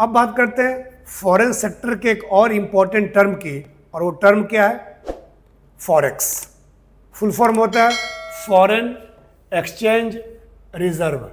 अब बात करते हैं फॉरेन सेक्टर के एक और इंपॉर्टेंट टर्म की, और वो टर्म क्या है? फॉरेक्स। फुल फॉर्म होता है फॉरेन एक्सचेंज रिजर्व,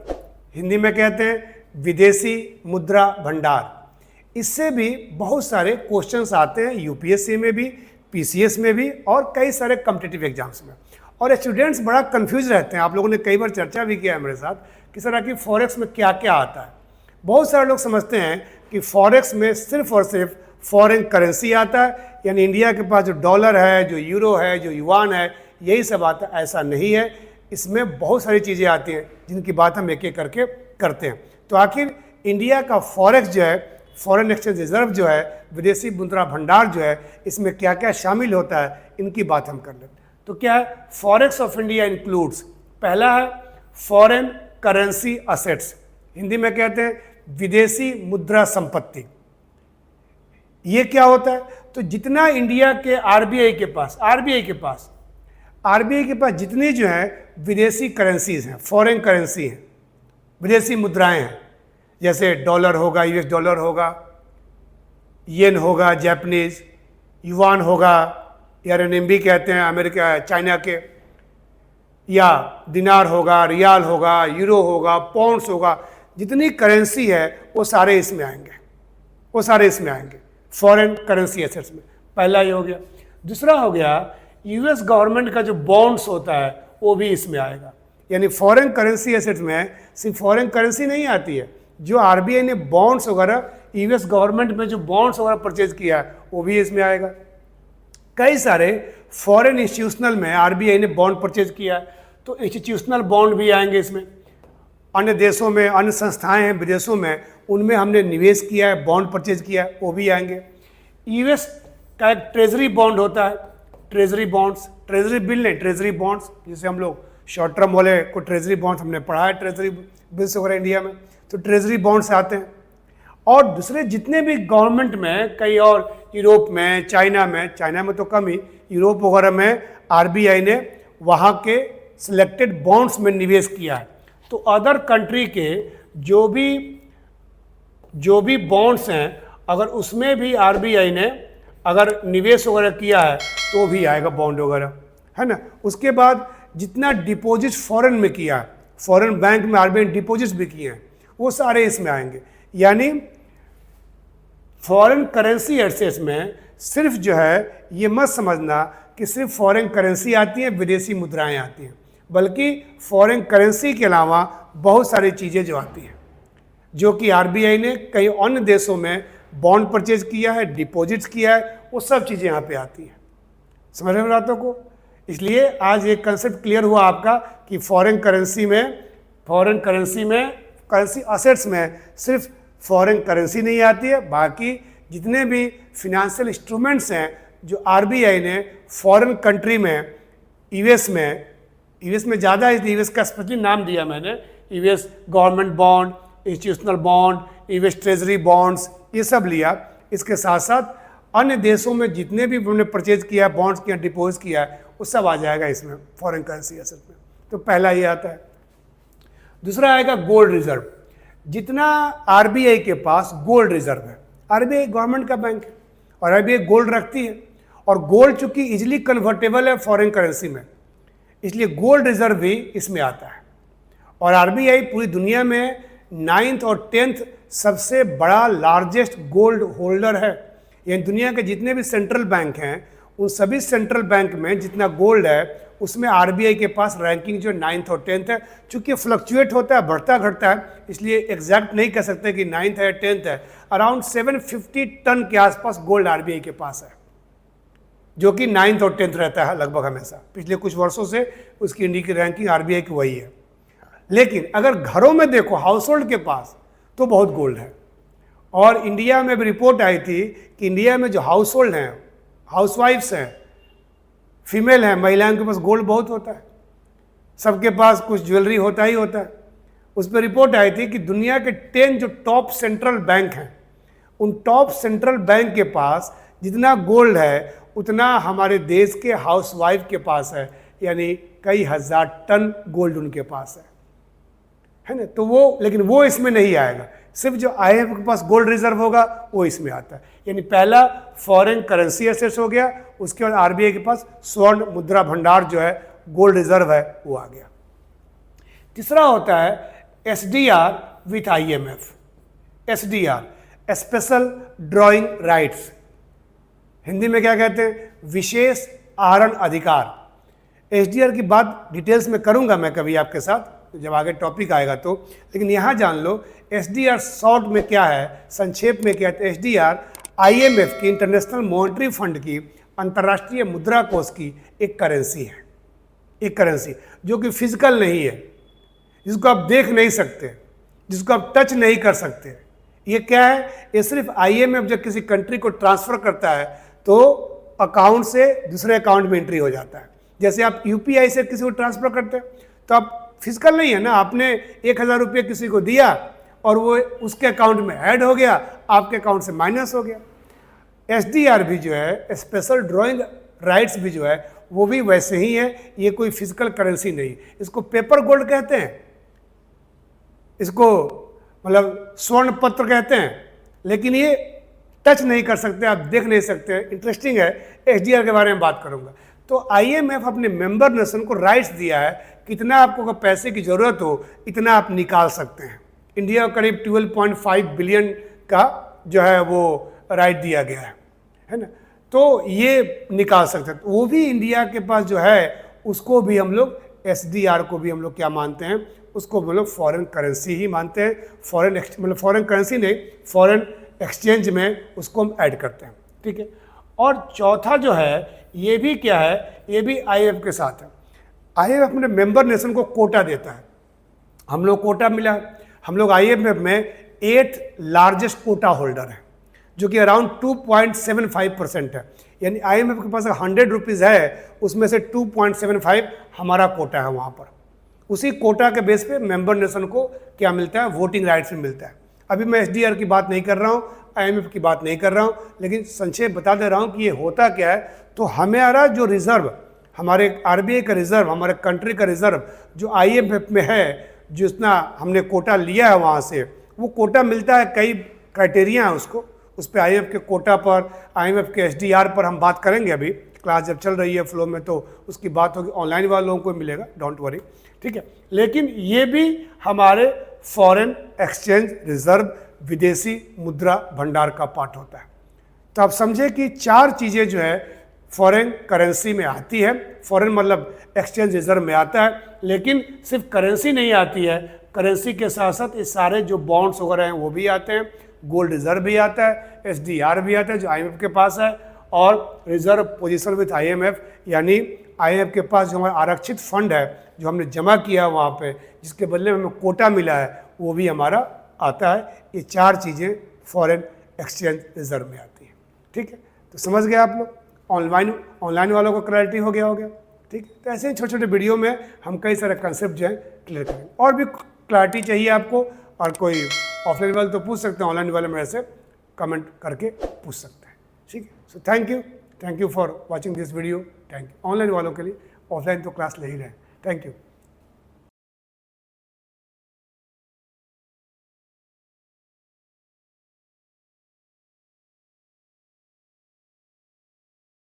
हिंदी में कहते हैं विदेशी मुद्रा भंडार। इससे भी बहुत सारे क्वेश्चंस आते हैं यूपीएससी में भी, पीसीएस में भी, और कई सारे कॉम्पिटिटिव एग्जाम्स में। और स्टूडेंट्स बड़ा कंफ्यूज रहते हैं। आप लोगों ने कई बार चर्चा भी किया है मेरे साथ कि सर आखिर फॉरेक्स में क्या क्या आता है। बहुत सारे लोग समझते हैं कि फॉरेक्स में सिर्फ और सिर्फ फॉरेन करेंसी आता है, यानी इंडिया के पास जो डॉलर है, जो यूरो है, जो युआन है, यही सब आता है। ऐसा नहीं है, इसमें बहुत सारी चीज़ें आती हैं जिनकी बात हम एक एक करके करते हैं। तो आखिर इंडिया का फॉरेक्स जो है, फॉरेन एक्सचेंज रिजर्व जो है, विदेशी मुद्रा भंडार जो है, इसमें क्या क्या शामिल होता है, इनकी बात हम कर लेते हैं। तो क्या है? फॉरेक्स ऑफ इंडिया इंक्लूड्स, पहला है फॉरेन करेंसी असेट्स, हिंदी में कहते हैं विदेशी मुद्रा संपत्ति। ये क्या होता है? तो जितना इंडिया के आरबीआई के पास जितनी जो है विदेशी करेंसीज हैं, फॉरेन करेंसी हैं, विदेशी मुद्राएं हैं, जैसे डॉलर होगा, यूएस डॉलर होगा, येन होगा जापानीज, युआन होगा या रेनबी कहते हैं अमेरिका चाइना के, या दिनार होगा, रियाल होगा, यूरो होगा, पाउंड्स होगा, जितनी करेंसी है वो सारे इसमें आएंगे फॉरेन करेंसी एसेट्स में। पहला ये हो गया। दूसरा हो गया यूएस गवर्नमेंट का जो बॉन्ड्स होता है वो भी इसमें आएगा। यानी फॉरेन करेंसी एसेट्स में सिर्फ फॉरेन करेंसी नहीं आती है, जो आरबीआई ने बॉन्ड्स वगैरह, यूएस गवर्नमेंट में जो बॉन्ड्स वगैरह परचेज किया है वो भी इसमें आएगा। कई सारे फॉरेन इंस्टीट्यूशनल में आरबीआई ने बॉन्ड परचेज किया है, तो इंस्टीट्यूशनल बॉन्ड भी आएंगे इसमें। अन्य देशों में, अन्य संस्थाएं हैं विदेशों में, उनमें हमने निवेश किया है, बॉन्ड परचेज किया है, वो भी आएंगे। यूएस का एक ट्रेजरी बॉन्ड होता है, ट्रेजरी बॉन्ड्स, ट्रेजरी बिल नहीं, ट्रेजरी बॉन्ड्स, जिसे हम लोग शॉर्ट टर्म वाले को ट्रेजरी बॉन्ड्स हमने पढ़ा है, ट्रेजरी बिल्स वगैरह इंडिया में, तो ट्रेजरी बॉन्ड्स आते हैं। और दूसरे जितने भी गवर्नमेंट में, कई और यूरोप में, चाइना में तो कम ही, यूरोप वगैरह में आरबीआई ने वहाँ के सिलेक्टेड बॉन्ड्स में निवेश किया है। तो अदर कंट्री के जो भी बॉन्ड्स हैं, अगर उसमें भी आरबीआई ने अगर निवेश वगैरह किया है तो भी आएगा बॉन्ड वगैरह, है ना। उसके बाद जितना डिपॉजिट फॉरेन में किया है, फॉरेन बैंक में आरबीआई ने डिपॉजिट्स भी किए हैं, वो सारे इसमें आएंगे। यानी फॉरेन करेंसी एसेट्स में सिर्फ जो है, ये मत समझना कि सिर्फ फॉरेन करेंसी आती है, विदेशी मुद्राएं आती हैं, बल्कि फॉरेन करेंसी के अलावा बहुत सारी चीज़ें जो आती हैं, जो कि आरबीआई ने कई अन्य देशों में बॉन्ड परचेज किया है, डिपॉजिट्स किया है, वो सब चीज़ें यहाँ पे आती हैं। समझ रहे हो बातों को? इसलिए आज ये कंसेप्ट क्लियर हुआ आपका कि फॉरेन करेंसी में करेंसी असेट्स में सिर्फ फॉरेन करेंसी नहीं आती है, बाकी जितने भी फिनेंशियल इंस्ट्रूमेंट्स हैं जो आरबीआई ने फॉरेन कंट्री में, यूएस में ज़्यादा है, यूएस का स्पेशली नाम दिया मैंने, US government bond, institutional bond, US treasury bonds, ये सब लिया। इसके साथ साथ अन्य देशों में जितने भी उन्होंने परचेज किया, बॉन्ड्स किया, डिपोजिट किया है, वो सब आ जाएगा इसमें फॉरेन करेंसी एसेट में। तो पहला ये आता है। दूसरा आएगा गोल्ड रिजर्व। जितना आरबीआई के पास गोल्ड रिजर्व है, आरबीआई गवर्नमेंट का बैंक है और आरबीआई गोल्ड रखती है, और गोल्ड चूंकि इजिली कन्वर्टेबल है फॉरेन करेंसी में, इसलिए गोल्ड रिजर्व भी इसमें आता है। और आरबीआई पूरी दुनिया में 9th और 10th सबसे बड़ा लार्जेस्ट गोल्ड होल्डर है। यानी दुनिया के जितने भी सेंट्रल बैंक हैं, उन सभी सेंट्रल बैंक में जितना गोल्ड है, उसमें आरबीआई के पास रैंकिंग जो 9th और 10th है। चूंकि फ्लक्चुएट होता है, बढ़ता घटता है, इसलिए एग्जैक्ट नहीं कह सकते कि 9th है 10th है। अराउंड 750 टन के आसपास गोल्ड आरबीआई के पास है, जो कि 9th और 10th रहता है लगभग हमेशा। पिछले कुछ वर्षों से उसकी इंडिया की रैंकिंग आरबीआई की वही है। लेकिन अगर घरों में देखो, हाउस होल्ड के पास, तो बहुत गोल्ड है। और इंडिया में भी रिपोर्ट आई थी कि इंडिया में जो हाउस होल्ड हैं, हाउसवाइफ्स हैं, फीमेल हैं, महिलाओं के पास गोल्ड बहुत होता है, सबके पास कुछ ज्वेलरी होता ही होता है। उस पर रिपोर्ट आई थी कि दुनिया के 10 जो टॉप सेंट्रल बैंक हैं, उन टॉप सेंट्रल बैंक के पास जितना गोल्ड है उतना हमारे देश के हाउसवाइफ के पास है, यानी कई हजार टन गोल्ड उनके पास है ना। तो वो, लेकिन वो इसमें नहीं आएगा। सिर्फ जो IMF के पास गोल्ड रिजर्व होगा वो इसमें आता है। यानी पहला फॉरेन करेंसी एसेट्स हो गया, उसके बाद RBI के पास स्वर्ण मुद्रा भंडार जो है गोल्ड रिजर्व है वो आ गया। तीसरा होता है SDR with IMF। SDR special drawing rights, Hindi में क्या कहते हैं, विशेष आहरण अधिकार। SDR की बात डिटेल्स में करूंगा मैं कभी आपके साथ जब आगे टॉपिक आएगा तो, लेकिन यहाँ जान लो SDR शॉर्ट में क्या है, संक्षेप में क्या है। SDR IMF की, इंटरनेशनल मॉनेटरी फंड की, अंतर्राष्ट्रीय मुद्रा कोष की एक करेंसी है। एक करेंसी जो कि फिजिकल नहीं है, जिसको आप देख नहीं सकते, जिसको आप टच नहीं कर सकते। ये क्या है, ये सिर्फ IMF जब किसी कंट्री को ट्रांसफर करता है तो अकाउंट से दूसरे अकाउंट में एंट्री हो जाता है। जैसे आप UPI से किसी को ट्रांसफर करते हैं तो आप फिजिकल नहीं है ना, आपने 1000 रुपये किसी को दिया और वो उसके अकाउंट में ऐड हो गया, आपके अकाउंट से माइनस हो गया। SDR भी जो है, स्पेशल ड्रॉइंग राइट्स भी जो है वो भी वैसे ही है, ये कोई फिजिकल करेंसी नहीं। इसको पेपर गोल्ड कहते हैं, इसको मतलब स्वर्ण पत्र कहते हैं, लेकिन ये टच नहीं कर सकते, आप देख नहीं सकते। इंटरेस्टिंग है, SDR के बारे में बात करूंगा। तो IMF अपने मेंबर नेशन को राइट्स दिया है, कितना आपको पैसे की जरूरत हो इतना आप निकाल सकते हैं। इंडिया को करीब 12.5 बिलियन का जो है वो राइट दिया गया है ना, तो ये निकाल सकते हैं। तो वो भी इंडिया के पास जो है उसको भी हम लोग, SDR को भी हम लोग क्या मानते हैं, उसको हम लोग फॉरेन करेंसी ही मानते हैं। मतलब फॉरेन करेंसी नहीं, फॉरेन एक्सचेंज में उसको हम ऐड करते हैं, ठीक है। और चौथा जो है ये भी क्या है, ये भी IMF के साथ है। IMF अपने मेंबर नेशन को कोटा देता है, हम लोग कोटा मिला, हम लोग IMF में 8th लार्जेस्ट कोटा होल्डर है, जो कि अराउंड 2.75% है। यानी IMF के पास 100 रुपीज़ है, उसमें से 2.75 हमारा कोटा है वहाँ पर। उसी कोटा के बेस पे मेंबर नेशन को क्या मिलता है, वोटिंग राइट्स में मिलता है। अभी मैं SDR की बात नहीं कर रहा हूँ, IMF की बात नहीं कर रहा हूँ, लेकिन संक्षेप बता दे रहा हूँ कि ये होता क्या है। तो हमारा जो रिजर्व, हमारे RBI का रिजर्व, हमारे कंट्री का रिजर्व जो IMF में है, जितना हमने कोटा लिया है वहाँ से, वो कोटा मिलता है, कई क्राइटेरिया है उसको, उस पर IMF के कोटा पर, IMF के SDR पर हम बात करेंगे। अभी क्लास जब चल रही है फ्लो में तो उसकी बात होगी, ऑनलाइन वाले लोगों को मिलेगा, डोंट वरी, ठीक है। लेकिन ये भी हमारे फॉरेन एक्सचेंज रिजर्व, विदेशी मुद्रा भंडार का पार्ट होता है। तो आप समझे कि 4 चीज़ें जो है फॉरेन करेंसी में आती है। फॉरेन मतलब एक्सचेंज रिजर्व में आता है, लेकिन सिर्फ करेंसी नहीं आती है, करेंसी के साथ साथ ये सारे जो बॉन्ड्स वगैरह हैं वो भी आते हैं, गोल्ड रिजर्व भी आता है, SDR भी आता है जो IMF के पास है, और रिजर्व पोजीशन विथ IMF, यानी IMF के पास जो हमारा आरक्षित फंड है जो हमने जमा किया है वहाँ पे, जिसके बदले में हमें कोटा मिला है, वो भी हमारा आता है। ये 4 चीज़ें फॉरेन एक्सचेंज रिजर्व में आती हैं, ठीक है। तो समझ गए आप लोग, ऑनलाइन वालों को क्लैरिटी हो गया, ठीक है। तो ऐसे ही छोटे छोटे वीडियो में हम कई सारे कंसेप्ट जो है क्लियर करेंगे। और भी क्लैरिटी चाहिए आपको और कोई ऑफलाइन वाले तो पूछ सकते हैं, ऑनलाइन वाले मेरे से कमेंट करके पूछ सकते हैं, ठीक है। So thank you for watching this video. Thank you. Online वालों के लिए, ऑफलाइन तो क्लास ले ही रहे हैं। Thank you.